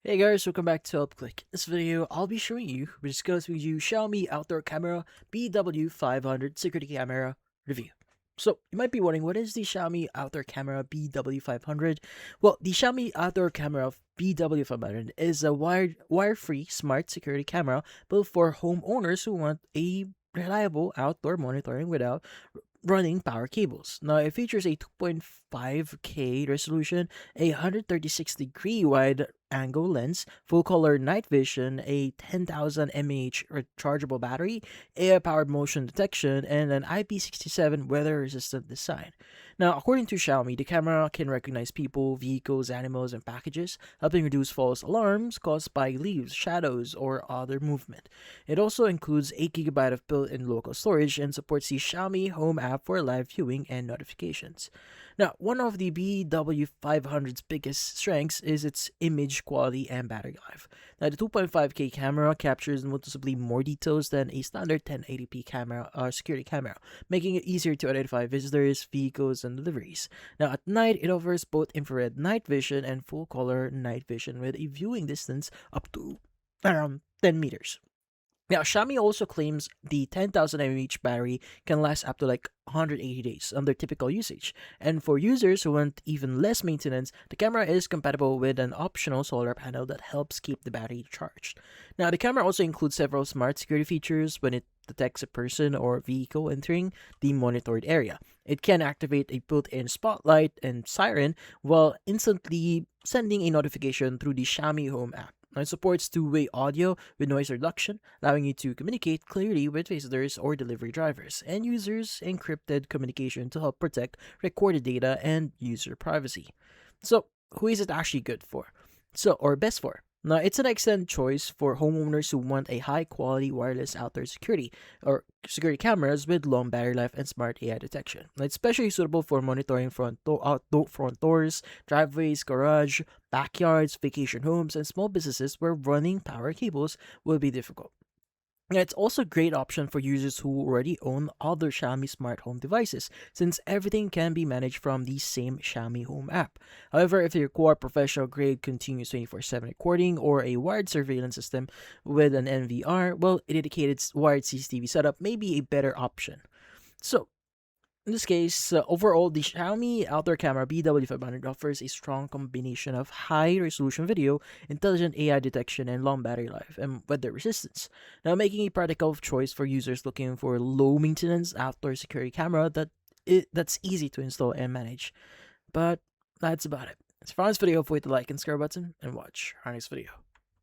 Hey guys, welcome back to Click. In this video, I'll be showing you, we're discussing with you Xiaomi Outdoor Camera BW500 Security Camera Review. So, you might be wondering, what is the Xiaomi Outdoor Camera BW500? Well, the Xiaomi Outdoor Camera BW500 is a wire-free smart security camera built for homeowners who want a reliable outdoor monitoring without running power cables. Now, it features a 2.5K resolution, a 136-degree wide angle lens, full color night vision, a 10,000 mAh rechargeable battery, air powered motion detection, and an IP67 weather resistant design. Now, according to Xiaomi, the camera can recognize people, vehicles, animals, and packages, helping reduce false alarms caused by leaves, shadows, or other movement. It also includes 8 GB of built-in local storage and supports the Xiaomi Home app for live viewing and notifications. Now, one of the BW500's biggest strengths is its image quality and battery life. Now, the 2.5K camera captures noticeably more details than a standard 1080p camera or security camera, making it easier to identify visitors, vehicles, and deliveries. Now, at night, it offers both infrared night vision and full color night vision with a viewing distance up to around 10 meters. Now, Xiaomi also claims the 10,000 mAh battery can last up to like 180 days under typical usage. And for users who want even less maintenance, the camera is compatible with an optional solar panel that helps keep the battery charged. Now, the camera also includes several smart security features when it detects a person or vehicle entering the monitored area. It can activate a built-in spotlight and siren while instantly sending a notification through the Xiaomi Home app. Now, it supports two-way audio with noise reduction, allowing you to communicate clearly with visitors or delivery drivers, and users encrypted communication to help protect recorded data and user privacy. So, who is it actually good for? Or best for? Now, it's an excellent choice for homeowners who want a high-quality wireless outdoor security or security cameras with long battery life and smart AI detection. Now, it's especially suitable for monitoring front doors, driveways, garage, backyards, vacation homes, and small businesses where running power cables will be difficult. Yeah, it's also a great option for users who already own other Xiaomi smart home devices, since everything can be managed from the same Xiaomi Home app. However, if you require professional grade continuous 24/7 recording or a wired surveillance system with an NVR, well, a dedicated wired CCTV setup may be a better option. So, in this case, overall, the Xiaomi Outdoor Camera BW500 offers a strong combination of high-resolution video, intelligent AI detection, and long battery life and weather resistance. Now, making a practical choice for users looking for low-maintenance outdoor security camera that's easy to install and manage. But that's about it. As far as this video, hopefully hit the like and subscribe button and watch our next video.